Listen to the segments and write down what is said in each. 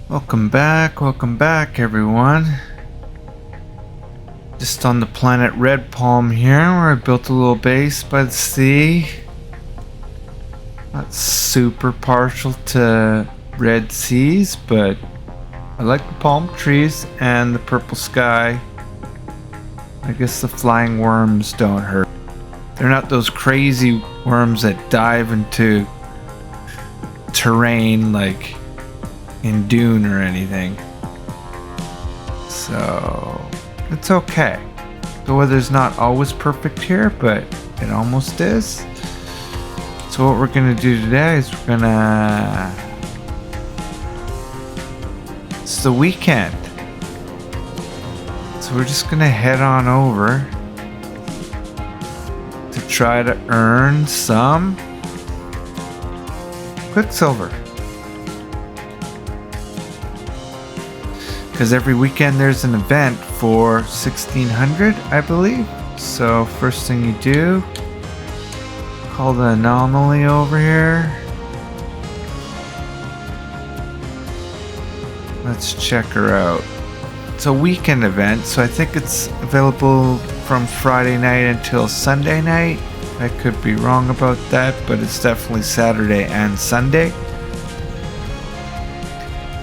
Welcome back everyone. Just on the planet Red Palm here, where I built a little base by the sea. Not super partial to red seas, but I like the palm trees and the purple sky. I guess the flying worms don't hurt. They're not those crazy worms that dive into terrain like in Dune or anything. So it's okay. The weather's not always perfect here, but it almost is. So what we're gonna do today is it's the weekend. So we're just gonna head on over to try to earn some Quicksilver. Because every weekend there's an event for 1600, I believe. So first thing you do, call the anomaly over here. Let's check her out. It's a weekend event, so I think it's available from Friday night until Sunday night. I could be wrong about that, but it's definitely Saturday and Sunday.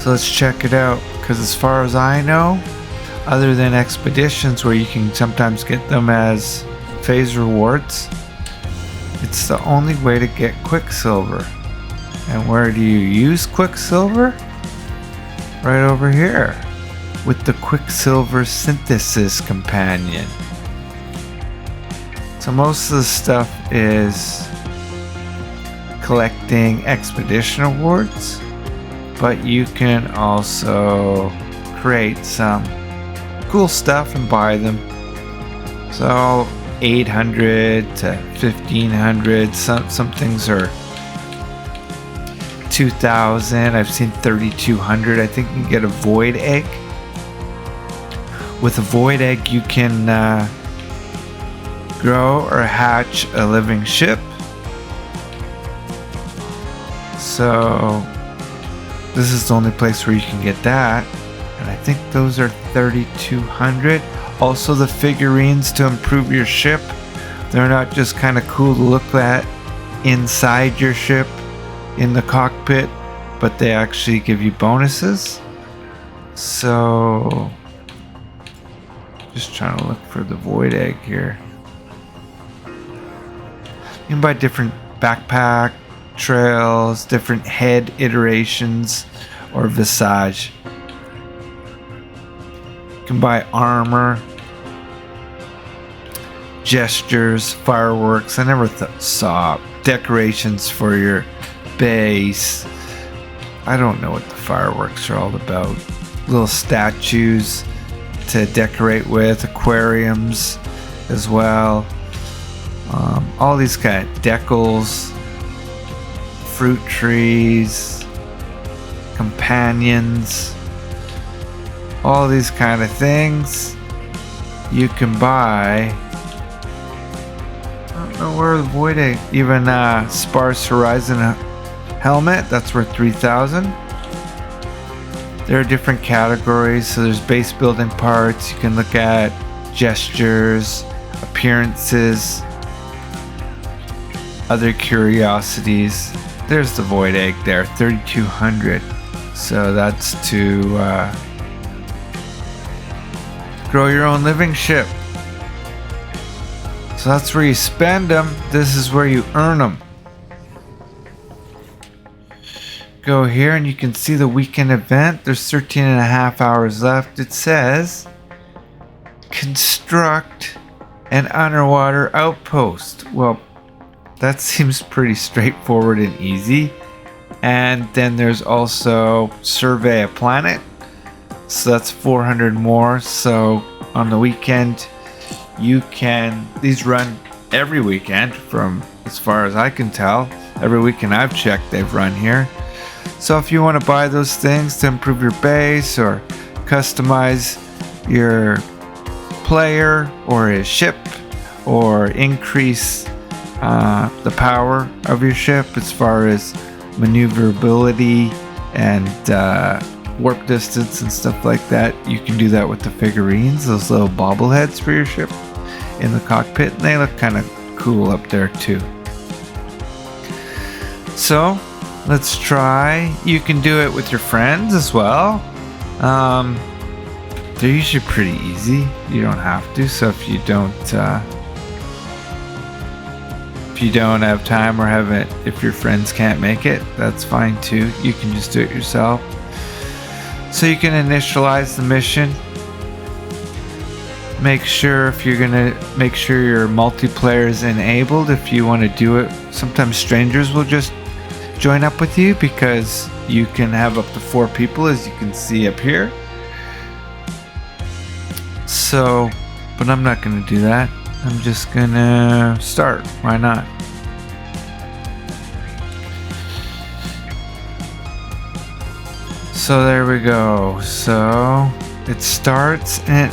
So let's check it out. Because as far as I know, other than expeditions where you can sometimes get them as phase rewards, it's the only way to get Quicksilver. And where do you use Quicksilver? Right over here with the Quicksilver Synthesis Companion. So most of the stuff is collecting expedition awards, but you can also create some cool stuff and buy them. So 800 to 1500, some things are 2000. I've seen 3200. I think you can get a void egg. With a void egg you can grow or hatch a living ship. So this is the only place where you can get that. And I think those are 3200. Also the figurines to improve your ship. They're not just kind of cool to look at inside your ship in the cockpit, but they actually give you bonuses. So just trying to look for the void egg here. You can buy different backpack trails, different head iterations, or visage. You can buy armor, gestures, fireworks. I never saw decorations for your base. I don't know what the fireworks are all about. Little statues to decorate with, aquariums as well. All these kind of decals, fruit trees, companions, all these kind of things you can buy. I don't know where the void egg, even sparse horizon helmet, that's worth 3000. There are different categories, so there's base building parts. You can look at gestures, appearances, other curiosities. There's the void egg there, 3200. So that's to grow your own living ship. So that's where you spend them. This is where you earn them. Go here and you can see the weekend event. There's 13 and a half hours left. It says construct an underwater outpost. Well, that seems pretty straightforward and easy. And then there's also survey a planet. So that's 400 more. So on the weekend, these run every weekend from as far as I can tell. Every weekend I've checked, they've run here. So if you want to buy those things to improve your base or customize your player or his ship or increase the power of your ship as far as maneuverability and warp distance and stuff like that, you can do that with the figurines, those little bobbleheads for your ship in the cockpit, and they look kind of cool up there too. So let's try. You can do it with your friends as well. They're usually pretty easy. You don't have to. So if you don't have time or if your friends can't make it, that's fine too. You can just do it yourself. So you can initialize the mission. Make sure your multiplayer is enabled if you want to do it. Sometimes strangers will just join up with you because you can have up to 4 people, as you can see up here. So, but I'm not going to do that. I'm just going to start. Why not? So there we go. So it starts, and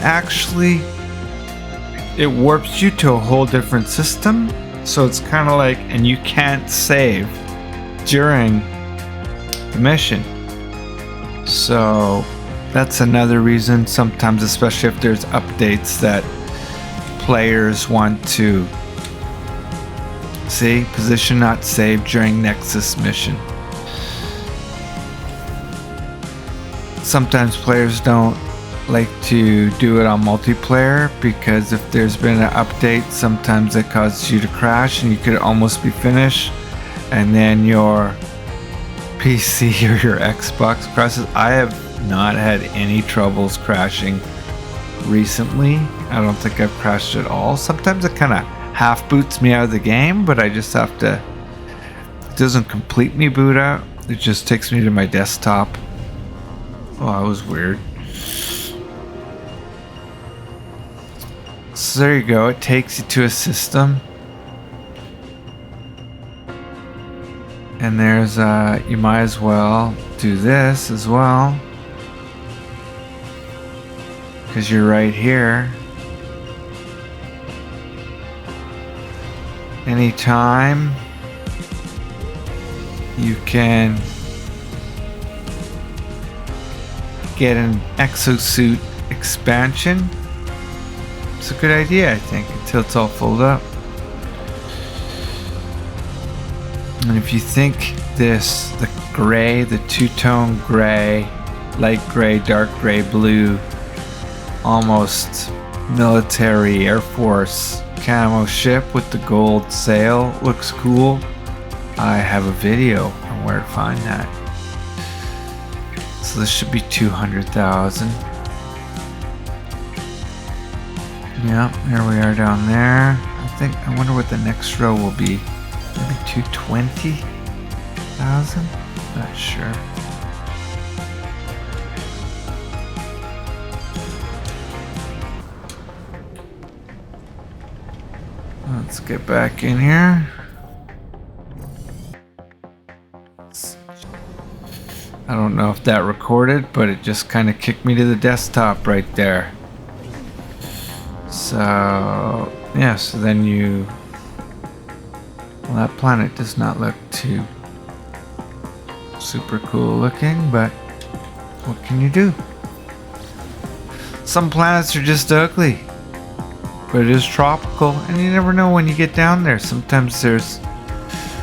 it warps you to a whole different system. So it's kind of like, and you can't save during the mission. So that's another reason sometimes, especially if there's updates, that players want to see position not saved during Nexus mission. Sometimes players don't like to do it on multiplayer because if there's been an update, sometimes it causes you to crash and you could almost be finished, and then your PC or your Xbox crashes. I have not had any troubles crashing recently. I don't think I've crashed at all. Sometimes it kind of half boots me out of the game, but I just have to, it doesn't completely boot out. It just takes me to my desktop. Oh, that was weird. So there you go. It takes you to a system. And there's, you might as well do this as well, because you're right here. Anytime you can get an exosuit expansion. It's a good idea, I think, until it's all filled up. And if you think the gray, the two-tone gray, light gray, dark gray, blue, almost military Air Force camo ship with the gold sail looks cool, I have a video on where to find that. So this should be 200,000. Yeah, here we are down there. I wonder what the next row will be. Maybe 220,000? Not sure. Let's get back in here. I don't know if that recorded, but it just kind of kicked me to the desktop right there. So, yeah, so then well, that planet does not look too super cool looking, but what can you do? Some planets are just ugly, but it is tropical, and you never know when you get down there. Sometimes there's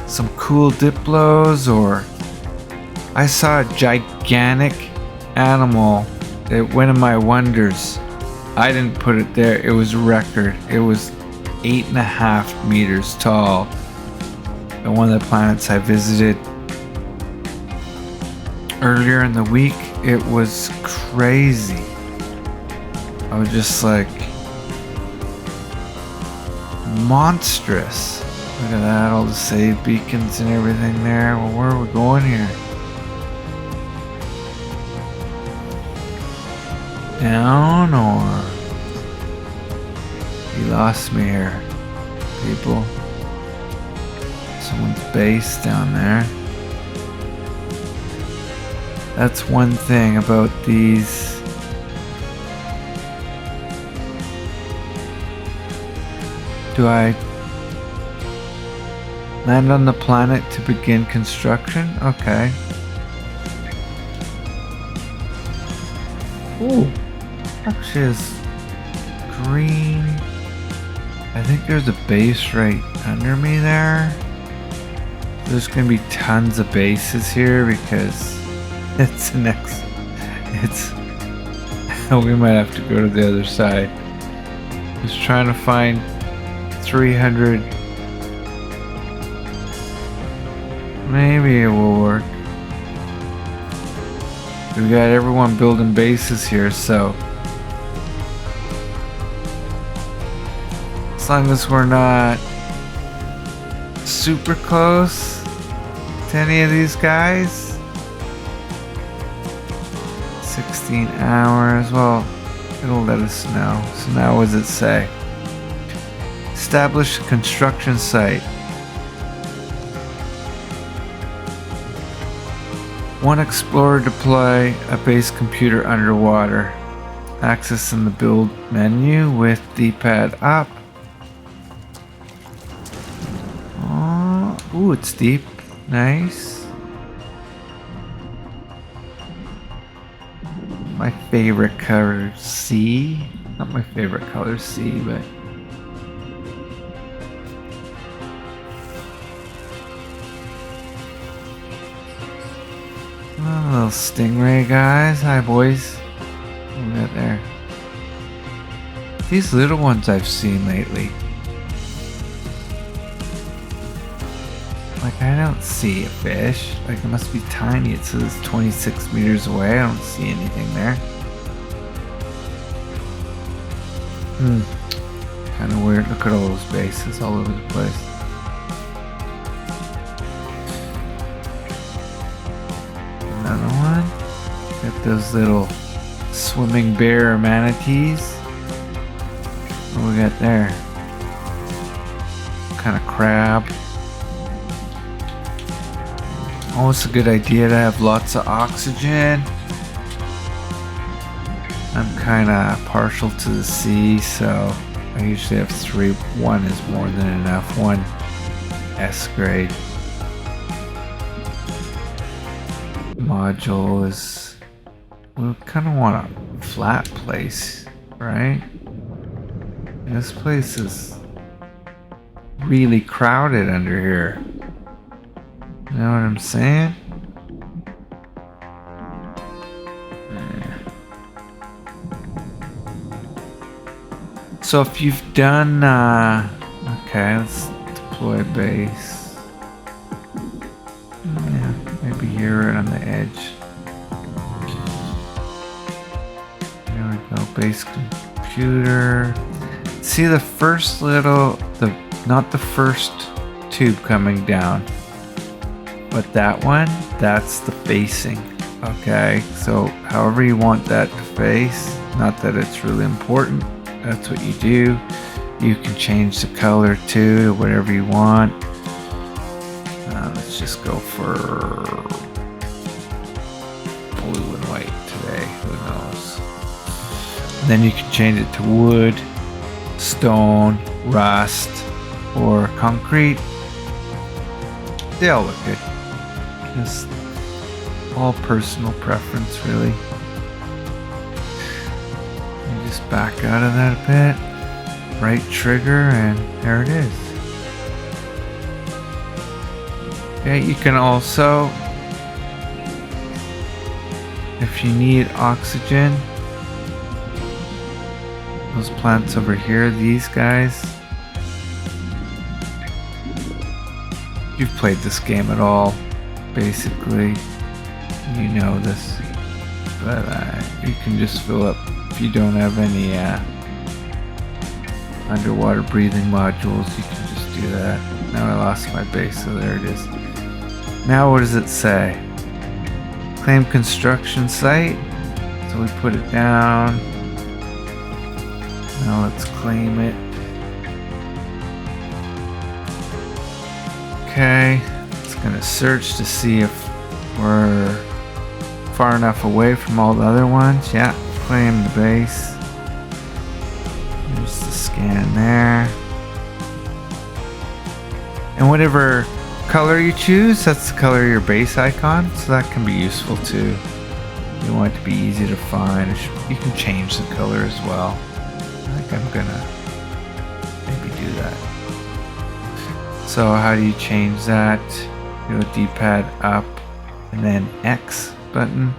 some cool diplos, or I saw a gigantic animal at one of my wonders. I didn't put it there. It was record. It was 8.5 meters tall. And one of the planets I visited earlier in the week, it was crazy. I was just like, monstrous. Look at that, all the save beacons and everything there. Well, where are we going here? Down, or you lost me here, people. Someone's base down there. That's one thing about these. Do I land on the planet to begin construction? Okay. Ooh, actually it's green. I think there's a base right under me there. There's gonna be tons of bases here because it's the next. It's. We might have to go to the other side. Just trying to find 300. Maybe it will work. We got everyone building bases here, so as long as we're not super close to any of these guys. 16 hours, well, it'll let us know. So now what does it say? Establish a construction site. One explorer deploy a base computer underwater. Access in the build menu with D-pad up. Oh, ooh, it's deep. Nice. My favorite color C. Not my favorite color C, but oh, little stingray guys. Hi boys. What we got there? These little ones I've seen lately. Like I don't see a fish. Like it must be tiny. It says 26 meters away. I don't see anything there. Kind of weird. Look at all those bases all over the place. Another one. Got those little swimming bear manatees. What we got there? Kind of crab. Oh, it's a good idea to have lots of oxygen. I'm kind of partial to the sea, so I usually have 3. 1 is more than enough. 1 S grade module is. We kind of want a flat place, right? This place is really crowded under here. You know what I'm saying? So if you've done, okay, let's deploy base. Yeah, maybe here right on the edge. There we go, base computer. See the first little, not the first tube coming down, but that one, that's the facing. Okay, so however you want that to face, not that it's really important. That's what you do. You can change the color too to whatever you want. Let's just go for blue and white today. Who knows? And then you can change it to wood, stone, rust, or concrete. They all look good. Just all personal preference, really. Just back out of that a bit, right trigger, and there it is. Okay, you can also, if you need oxygen, those plants over here, these guys, you've played this game at all, basically, you know this, but you can just fill up. If you don't have any underwater breathing modules, you can just do that. Now I lost my base, so there it is. Now what does it say? Claim construction site. So we put it down. Now let's claim it. Okay, it's gonna search to see if we're far enough away from all the other ones. Yeah. Claim the base. There's the scan there. And whatever color you choose, that's the color of your base icon, so that can be useful too. You want it to be easy to find. You can change the color as well. I think I'm gonna maybe do that. So how do you change that? You go D-pad up and then X button.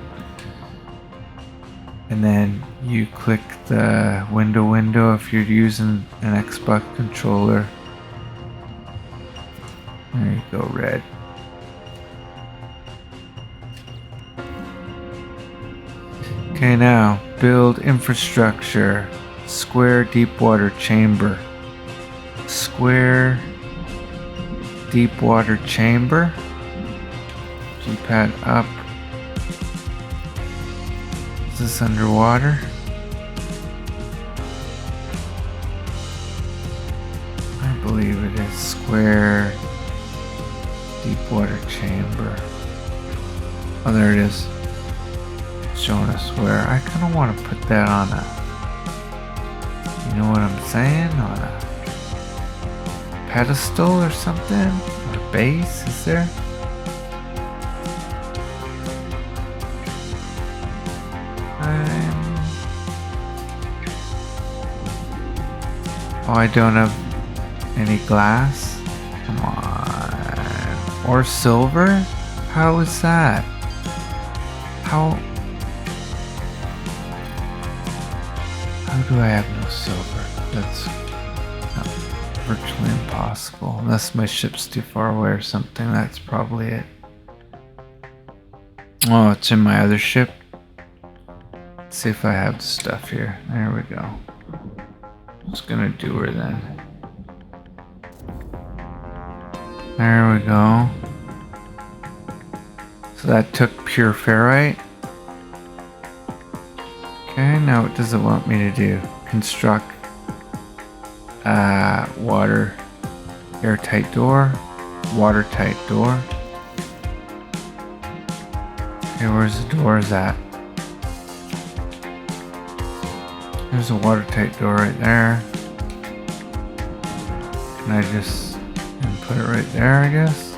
And then you click the window if you're using an Xbox controller. There you go, red. Okay, now build infrastructure. Square deep water chamber. Square deep water chamber. G-pad up. Is this underwater? I believe it is. Square deep water chamber. Oh, there it is. It's showing us where. I kind of want to put that on a, you know what I'm saying? On a pedestal or something? Or base, is there? Oh, I don't have any glass? Come on. Or silver? How is that? How do I have no silver? That's virtually impossible. Unless my ship's too far away or something. That's probably it. Oh, it's in my other ship. Let's see if I have the stuff here. There we go. Just gonna do her then. There we go. So that took pure ferrite. Okay, now what does it want me to do? Construct water airtight door, watertight door. Okay, where's the doors at? There's a watertight door right there. Can I just put it right there, I guess?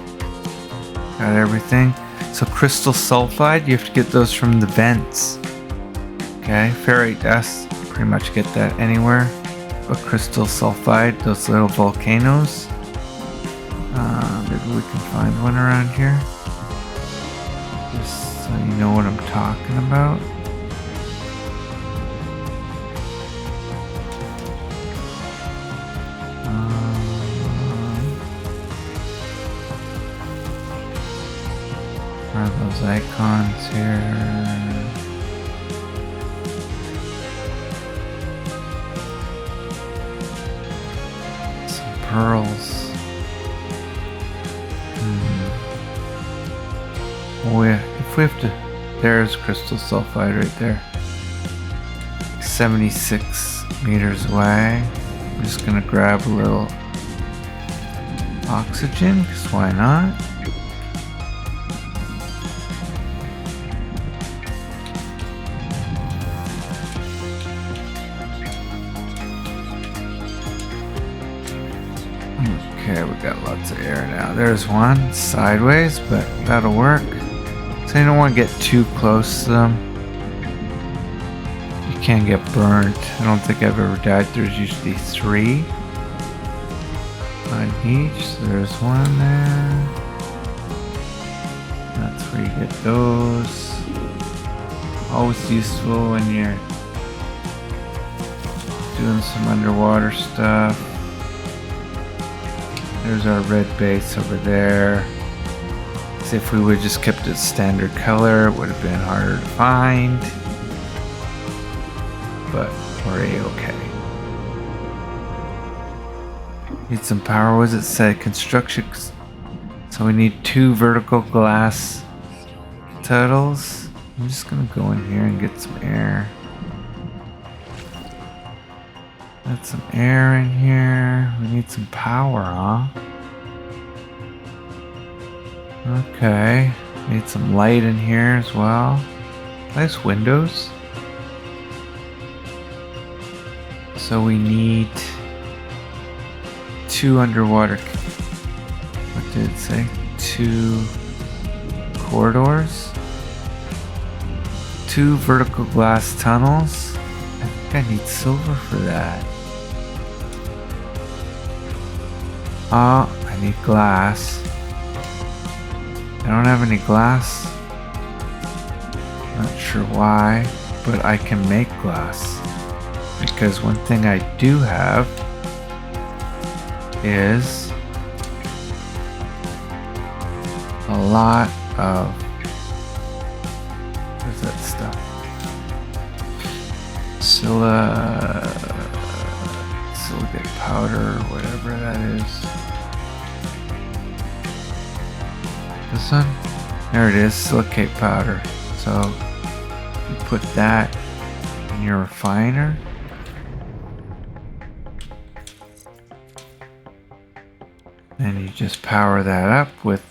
Got everything. So crystal sulfide, you have to get those from the vents. Okay, ferrite dust, pretty much get that anywhere. But crystal sulfide, those little volcanoes. Maybe we can find one around here. Just so you know what I'm talking about. Where are those icons here? Some pearls. Oh yeah, if we have to, there's crystal sulfide right there. 76 meters away. I'm just gonna grab a little oxygen, because why not? Okay, we got lots of air now. There's one sideways, but that'll work. So you don't want to get too close to them. You can get burnt. I don't think I've ever died. There's usually 3 on each. So there's one there. That's where you get those. Always useful when you're doing some underwater stuff. There's our red base over there. See, if we would have just kept it standard color, it would have been harder to find. But we're A-okay. Need some power. What does it say? Construction. So we need 2 vertical glass tunnels. I'm just gonna go in here and get some air. Got some air in here. We need some power, huh? Okay. Need some light in here as well. Nice windows. So we need 2 underwater. What did it say? 2 corridors. 2 vertical glass tunnels. I think I need silver for that. Oh, I need glass. I don't have any glass. Not sure why, but I can make glass. Because one thing I do have is a lot of, what is that stuff? Silicate powder, whatever that is. This one? There it is, silicate powder. So you put that in your refiner. And you just power that up with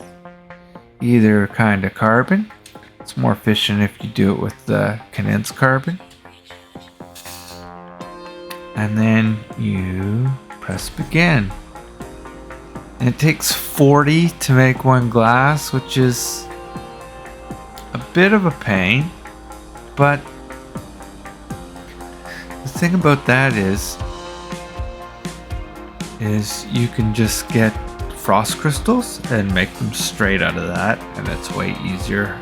either kind of carbon. It's more efficient if you do it with the condensed carbon. And then you press begin. And it takes 40 to make one glass, which is a bit of a pain. But the thing about that is you can just get frost crystals and make them straight out of that, and it's way easier.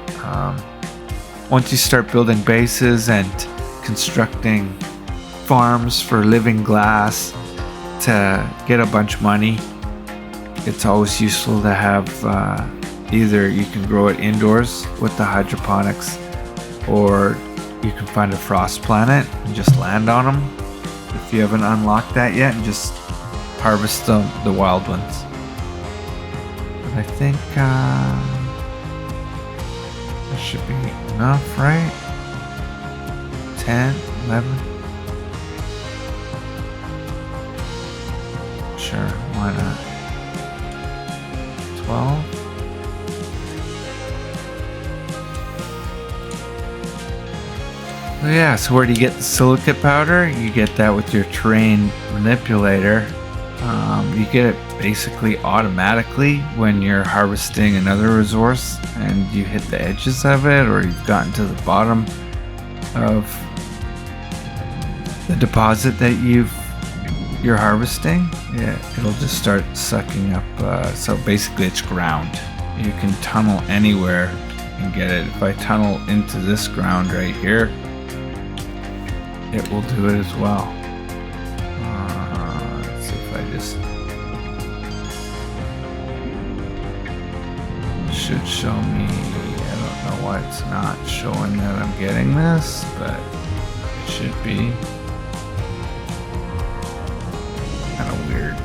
Once you start building bases and constructing farms for living glass to get a bunch of money, it's always useful to have either you can grow it indoors with the hydroponics, or you can find a frost planet and just land on them if you haven't unlocked that yet, and just harvest the wild ones. I think that should be enough, right? 10, 11. Sure, why not? 12. Oh yeah, so where do you get the silicate powder? You get that with your terrain manipulator. You get it basically automatically when you're harvesting another resource and you hit the edges of it, or you've gotten to the bottom of the deposit that you're harvesting. Yeah, it'll just start sucking up. So basically it's ground. You can tunnel anywhere and get it. If I tunnel into this ground right here, it will do it as well. Let's see if I just should show me. I don't know why it's not showing that I'm getting this, but it should be. Kind of weird.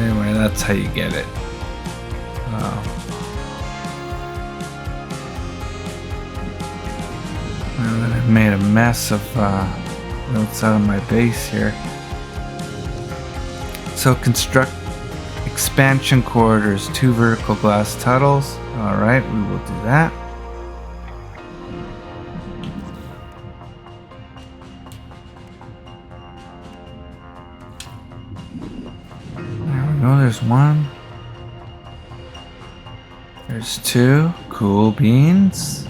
Anyway, that's how you get it. And then I've made a mess of the outside of my base here. So construct expansion quarters, 2 vertical glass tunnels. Alright, we will do that. There we go, there's 1. There's 2. Cool beans.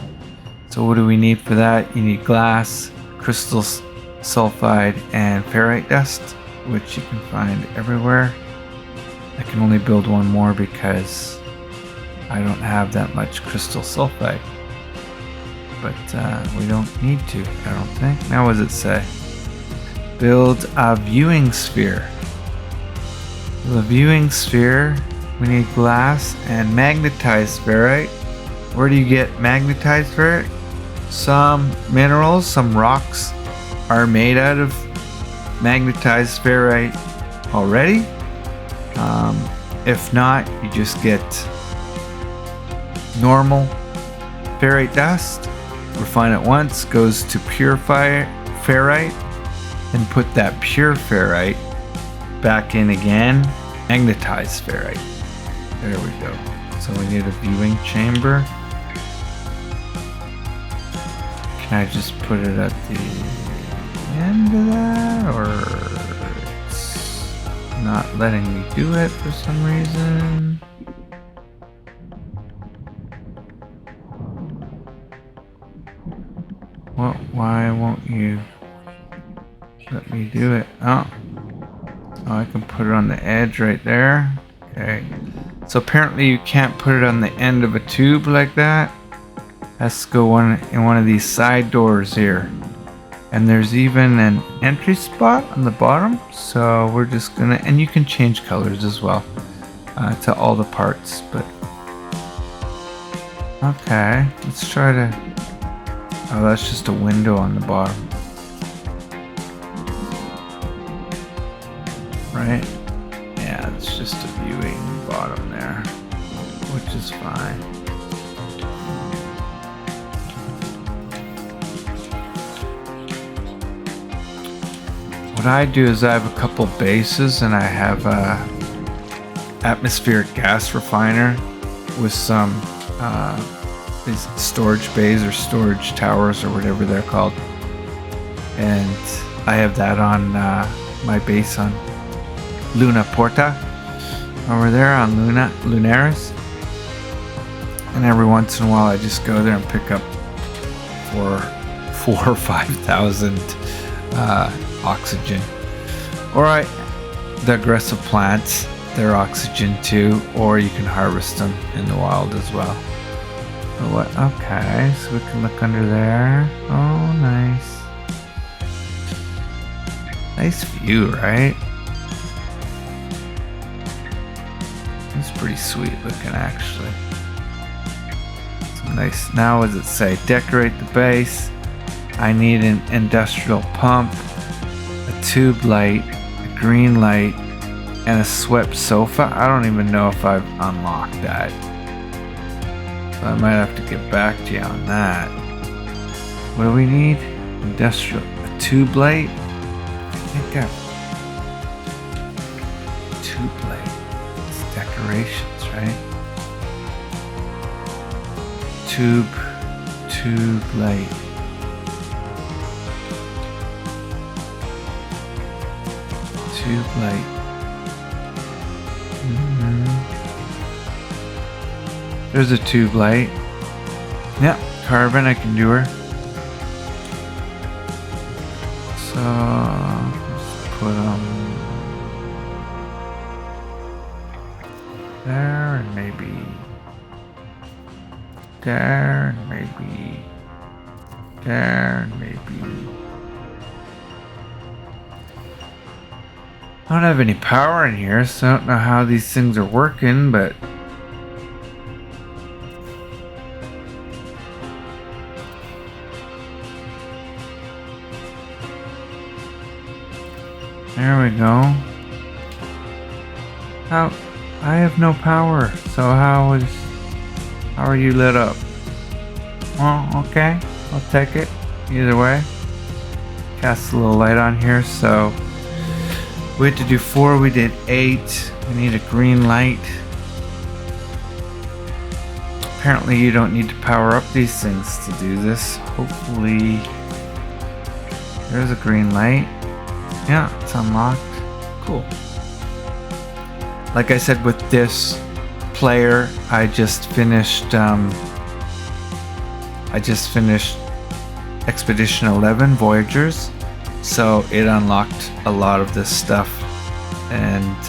So what do we need for that? You need glass, crystal sulfide, and ferrite dust, which you can find everywhere. I can only build 1 more because I don't have that much crystal sulfide. But we don't need to, I don't think. Now what does it say? Build a viewing sphere. The viewing sphere, we need glass and magnetized ferrite. Where do you get magnetized ferrite? Some minerals, some rocks are made out of magnetized ferrite already. If not, you just get normal ferrite dust, refine it once, goes to purify ferrite, and put that pure ferrite back in again, magnetized ferrite. There we go. So we need a viewing chamber. Can I just put it at the end of that, or it's not letting me do it for some reason? What? Why won't you let me do it? Oh, I can put it on the edge right there. Okay. So apparently you can't put it on the end of a tube like that. Has to go in one of these side doors here. And there's even an entry spot on the bottom. So we're just gonna, and you can change colors as well to all the parts. But okay, let's try to. Oh, that's just a window on the bottom. Right? Yeah, it's just a viewing bottom there, which is fine. What I do is I have a couple bases and I have a atmospheric gas refiner with some these storage bays or storage towers or whatever they're called, and I have that on my base on Luna Porta over there on Lunaris, and every once in a while I just go there and pick up for 4,000 or 5,000 oxygen. Alright, the aggressive plants, they're oxygen too, or you can harvest them in the wild as well. What? Okay, so we can look under there. Oh, nice. Nice view, right? It's pretty sweet looking, actually. Some nice. Now, what does it say? Decorate the base. I need an industrial pump, a tube light, a green light, and a swept sofa. I don't even know if I've unlocked that. So I might have to get back to you on that. What do we need? Industrial, a tube light. I think I tube light. It's decorations, right? Tube light. Tube light. There's a tube light. Yeah, carbon, I can do her. So, let's put them there, and maybe there, and maybe there, and maybe. I don't have any power in here, so I don't know how these things are working, but there we go. How? I have no power, so how are you lit up? Well, okay, I'll take it. Either way. Cast a little light on here, so we had to do 4, we did 8. We need a green light. Apparently you don't need to power up these things to do this. Hopefully there's a green light. Yeah, it's unlocked. Cool. Like I said, with this player, I just finished Expedition 11 Voyagers, so it unlocked a lot of this stuff. And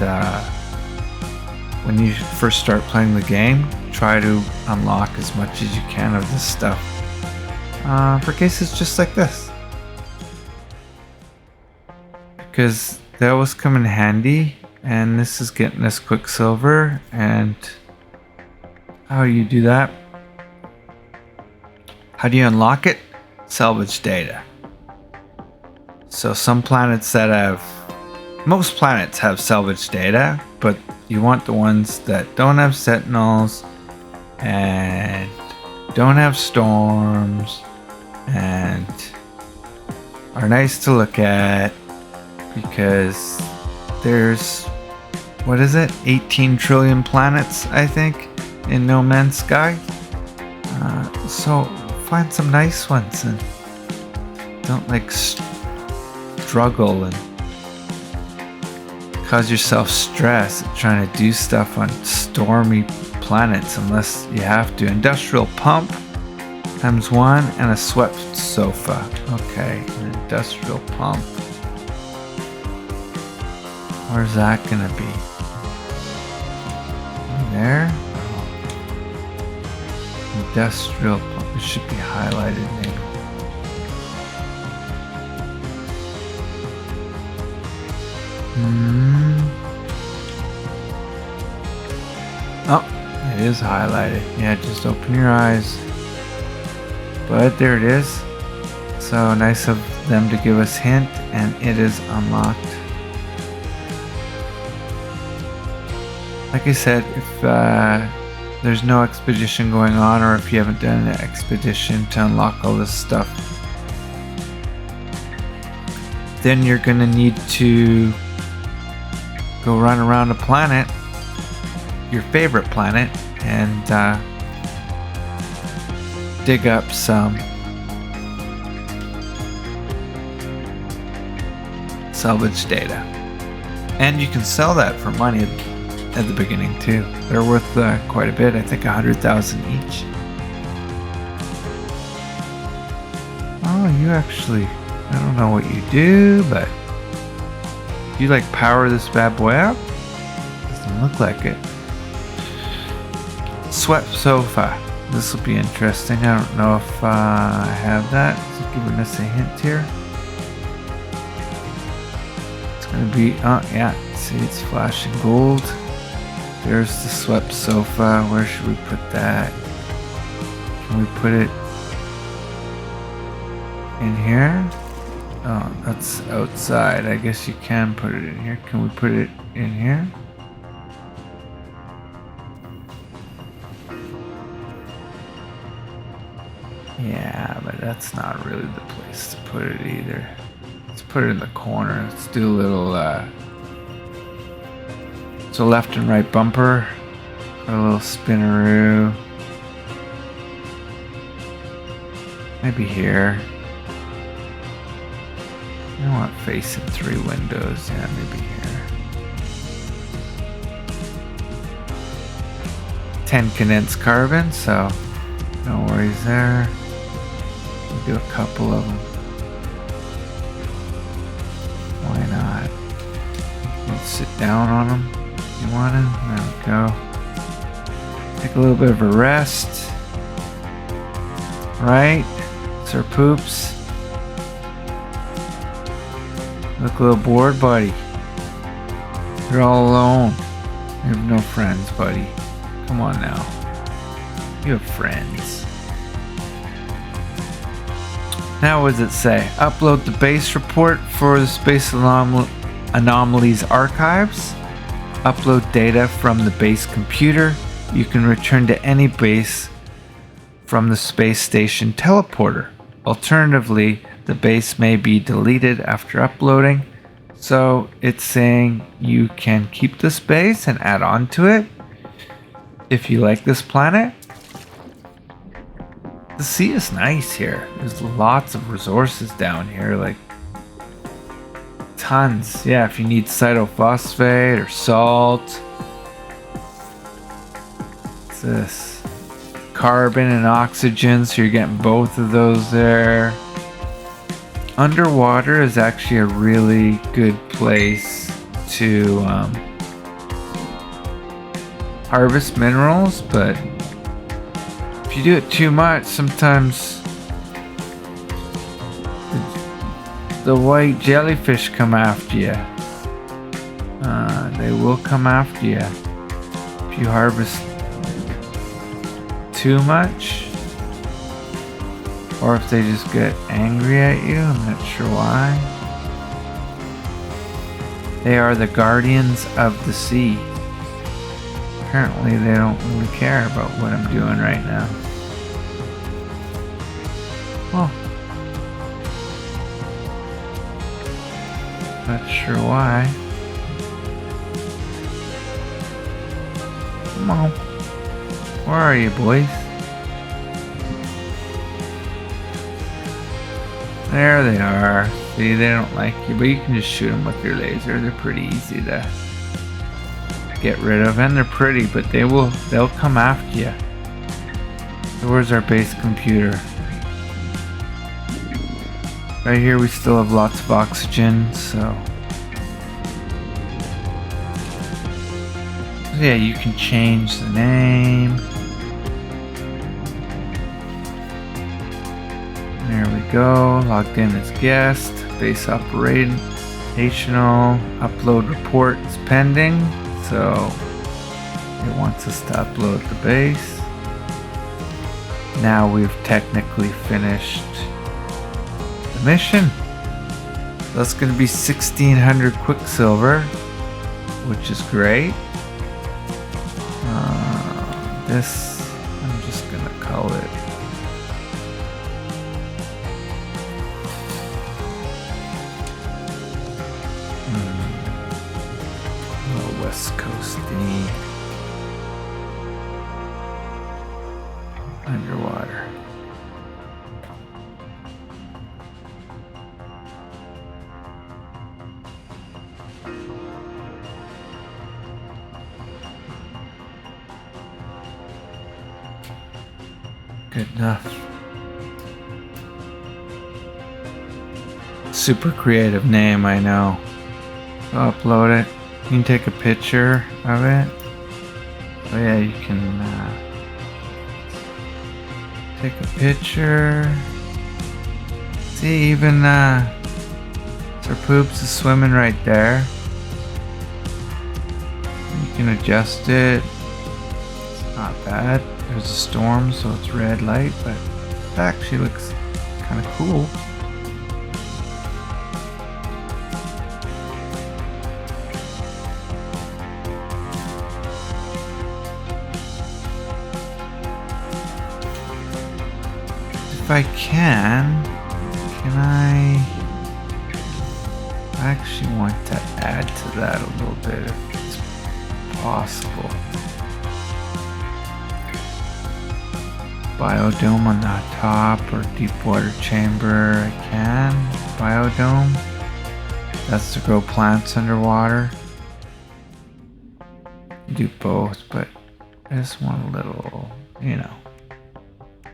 when you first start playing the game, try to unlock as much as you can of this stuff for cases just like this, because that was come in handy. And this is getting us Quicksilver. And how do you do that? How do you unlock it? Salvage data. So some planets that have, most planets have salvage data, but you want the ones that don't have sentinels and don't have storms and are nice to look at, because there's, what is it, 18 trillion planets, I think, in No Man's Sky. So find some nice ones and don't like struggle and cause yourself stress trying to do stuff on stormy planets unless you have to. Industrial pump. times 1 and a swept sofa. Okay, an industrial pump. Where's that gonna be? There? Oh. Industrial pump. It should be highlighted maybe. Oh, it is highlighted. Yeah, just open your eyes. But there it is. So nice of them to give us hint, and it is unlocked. Like I said, if there's no expedition going on, or if you haven't done an expedition to unlock all this stuff, then you're gonna need to go run around a planet, your favorite planet, and dig up some salvage data. And you can sell that for money at the beginning too. They're worth quite a bit. I think 100,000 each. Oh, you actually, I don't know what you do, but you like power this bad boy up? Doesn't look like it. Swept sofa. This will be interesting. I don't know if I have that. Is it giving us a hint here? It's gonna be, oh yeah, see it's flashing gold. There's the swept sofa. Where should we put that? Can we put it in here? Oh, that's outside. I guess you can put it in here. Can we put it in here? Yeah, but that's not really the place to put it either. Let's put it in the corner. Let's do a little, so left and right bumper. Put a little spinneroo. Maybe here. I want facing 3 windows. Yeah, maybe here. 10 condensed carbon, so no worries there. We'll do a couple of them. Why not? You can sit down on them if you want to. There we go. Take a little bit of a rest. Right? Sir Poops. Look a little bored, buddy. You're all alone. You have no friends, buddy. Come on now. You have friends. Now what does it say? Upload the base report for the Space Anomalies archives. Upload data from the base computer. You can return to any base from the space station teleporter. Alternatively, the base may be deleted after uploading. So it's saying you can keep this base and add on to it if you like this planet. The sea is nice here. There's lots of resources down here, like tons. Yeah, if you need cytophosphate or salt. What's this? Carbon and oxygen, so you're getting both of those there. Underwater is actually a really good place to harvest minerals, but if you do it too much, sometimes the white jellyfish come after you. They will come after you if you harvest too much, or if they just get angry at you. I'm not sure why. They are the guardians of the sea. Apparently they don't really care about what I'm doing right now. Well, not sure why. Come on. Where are you, boys? There they are. See, they don't like you, but you can just shoot them with your laser. They're pretty easy to get rid of, and they're pretty, but they'll come after you. So where's our base computer? Right here we still have lots of oxygen, so yeah, you can change the name. There we go. Logged in as guest. Base operational. Upload report is pending. So it wants us to upload the base. Now we've technically finished the mission. That's going to be 1600 Quicksilver, which is great. This, I'm just going to call it WestCoast underwater. Good enough. Super creative name, I know. I'll upload it. You can take a picture of it. Oh yeah, you can take a picture. See, even Sir Poops is swimming right there. You can adjust it. It's not bad. There's a storm, so it's red light, but it actually looks kind of cool. If I can I actually want to add to that a little bit if it's possible. Biodome on the top or deep water chamber, I can. Biodome. That's to grow plants underwater. Do both, but I just want a little, a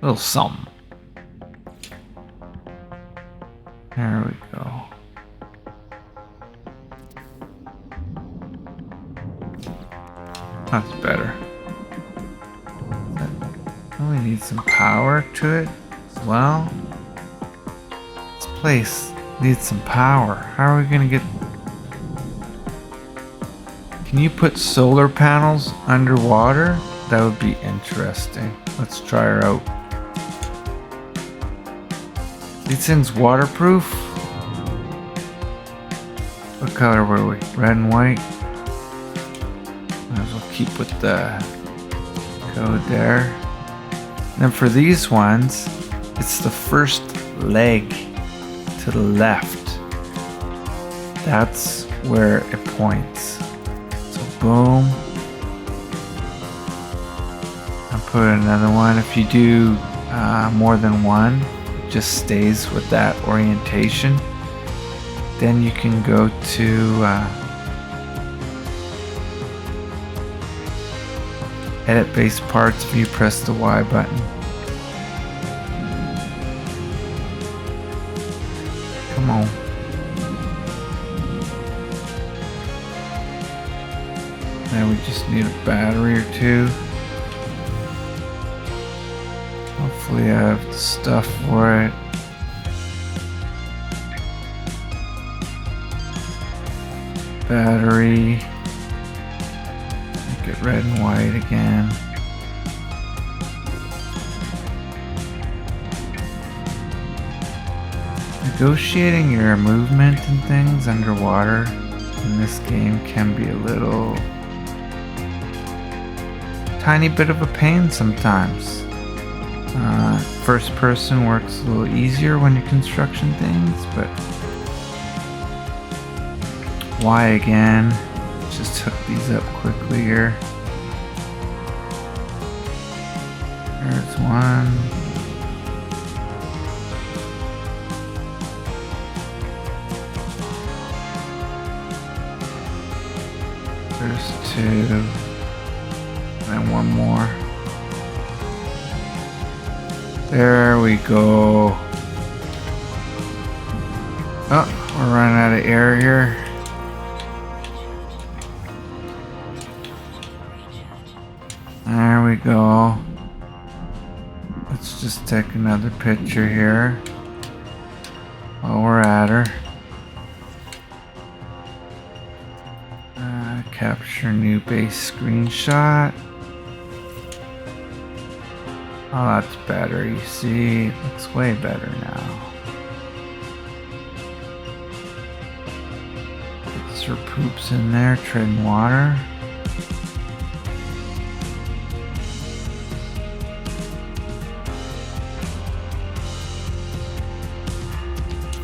little something. There we go. That's better. We need some power to it as well. This place needs some power. How are we gonna get... Can you put solar panels underwater? That would be interesting. Let's try her out. These things waterproof? What color were we? Red and white? Might as well keep with the code there. And then for these ones, it's the first leg to the left. That's where it points. So boom. I'll put another one. If you do more than one, it just stays with that orientation. Then you can go to edit base parts if you press the Y button. Come on. Now we just need a battery or two. Hopefully I have the stuff for it. Battery. Make it red and white again. Negotiating your movement and things underwater in this game can be a little tiny bit of a pain sometimes. First person works a little easier when you're construction things, but Y again. Just hook these up quickly here. There's one. There's two. And one more. There we go. Oh, we're running out of air here. There we go. Let's just take another picture here while we're at her. Capture new base screenshot. Oh, that's better. You see, it looks way better now. Gets her poops in there, treading water.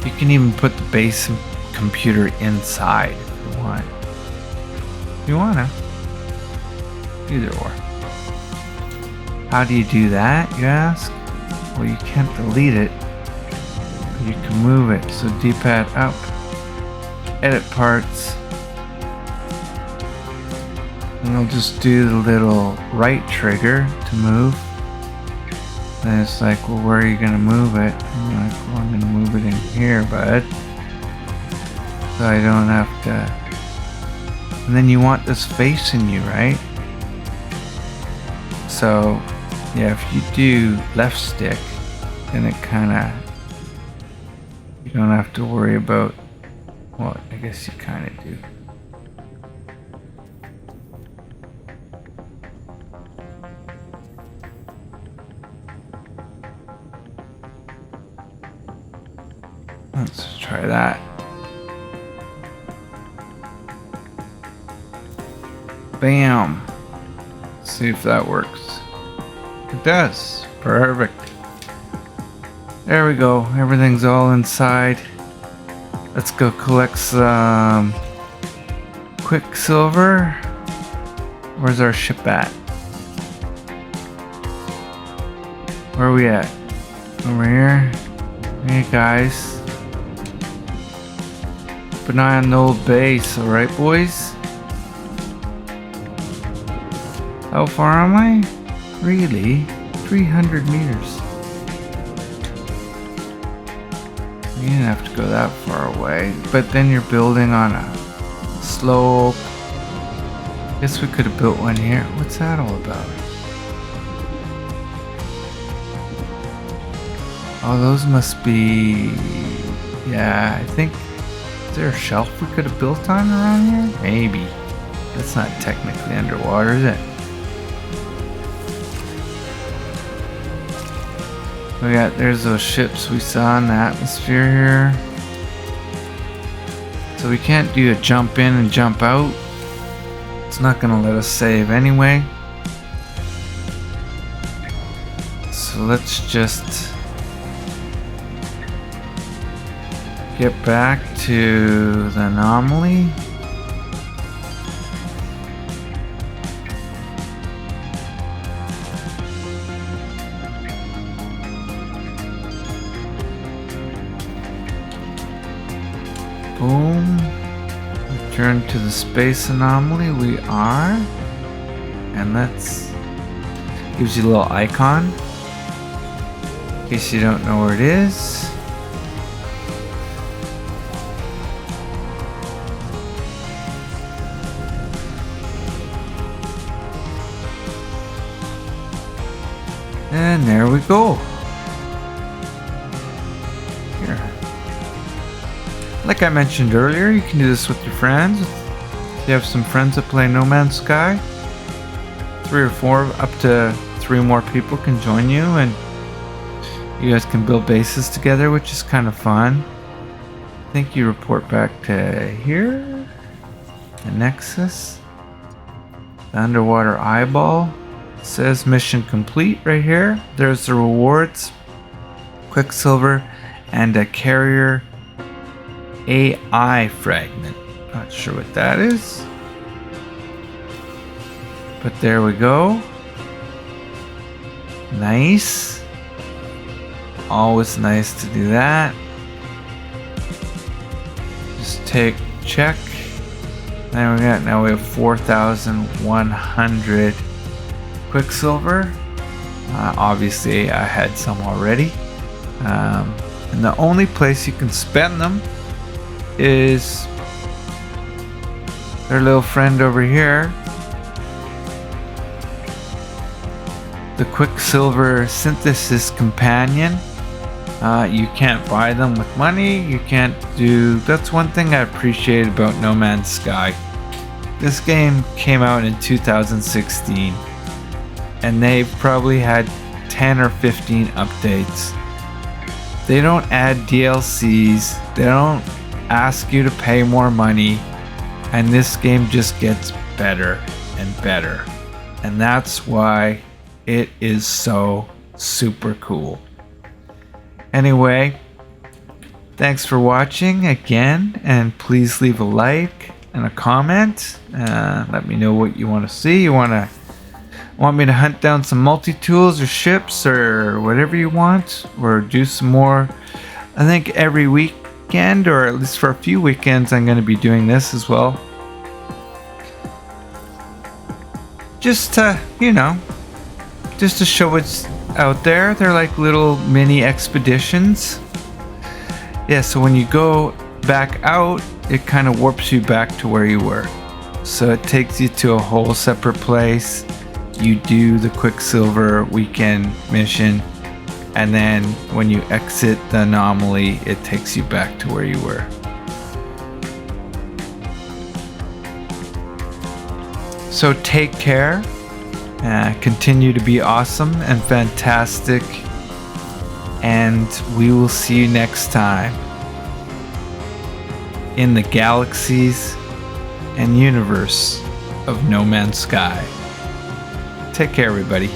You can even put the base computer inside if you want. If you wanna. Either or. How do you do that, you ask? Well, you can't delete it, but you can move it. So D-pad up, edit parts, and I'll just do the little right trigger to move. Then it's like, well, where are you gonna move it? I'm like, well, I'm gonna move it in here, bud. So I don't have to. And then you want this facing you, right? So, yeah, if you do left stick, then it kinda, you don't have to worry about, well, I guess you kinda do. Let's try that. Bam. Let's see if that works. It does. Perfect. There we go. Everything's all inside. Let's go collect some Quicksilver. Where's our ship at? Where are we at? Over here. Hey guys. Keep an eye on the old base, alright boys? How far am I? Really? 300 meters. You didn't have to go that far away. But then you're building on a slope. Guess we could have built one here. What's that all about? Oh, those must be... Yeah, I think... Is there a shelf we could have built on around here? Maybe. That's not technically underwater, is it? There's those ships we saw in the atmosphere here. So we can't do a jump in and jump out. It's not gonna let us save anyway. So let's just get back to the anomaly. Boom. Return to the space anomaly. We are. And let's. Gives you a little icon. In case you don't know where it is. And there we go. Like I mentioned earlier, you can do this with your friends. If you have some friends that play No Man's Sky, 3 or 4, up to 3 more people can join you, and you guys can build bases together, which is kind of fun. I think you report back to here, the Nexus, the underwater eyeball. It says mission complete right here. There's the rewards, Quicksilver, and a carrier AI fragment. Not sure what that is. But there we go. Nice. Always nice to do that. Just check. Now we have 4,100 Quicksilver. Obviously, I had some already. And the only place you can spend them is their little friend over here, the Quicksilver Synthesis Companion. You can't buy them with money. You can't do. That's one thing I appreciate about No Man's Sky. This game came out in 2016, and they've probably had 10 or 15 updates. They don't add DLCs. They don't ask you to pay more money. And this game just gets better and better. And that's why it is so super cool. Anyway, thanks for watching again, and please leave a like and a comment. Let me know what you want to see. You want me to hunt down some multi-tools or ships or whatever you want, or do some more. I think every weekend, or at least for a few weekends, I'm going to be doing this as well. Just to, just to show what's out there. They're like little mini expeditions. Yeah, so when you go back out, it kind of warps you back to where you were. So it takes you to a whole separate place. You do the Quicksilver weekend mission, and then when you exit the anomaly, it takes you back to where you were. So take care. Continue to be awesome and fantastic, and we will see you next time in the galaxies and universe of No Man's Sky. Take care, everybody.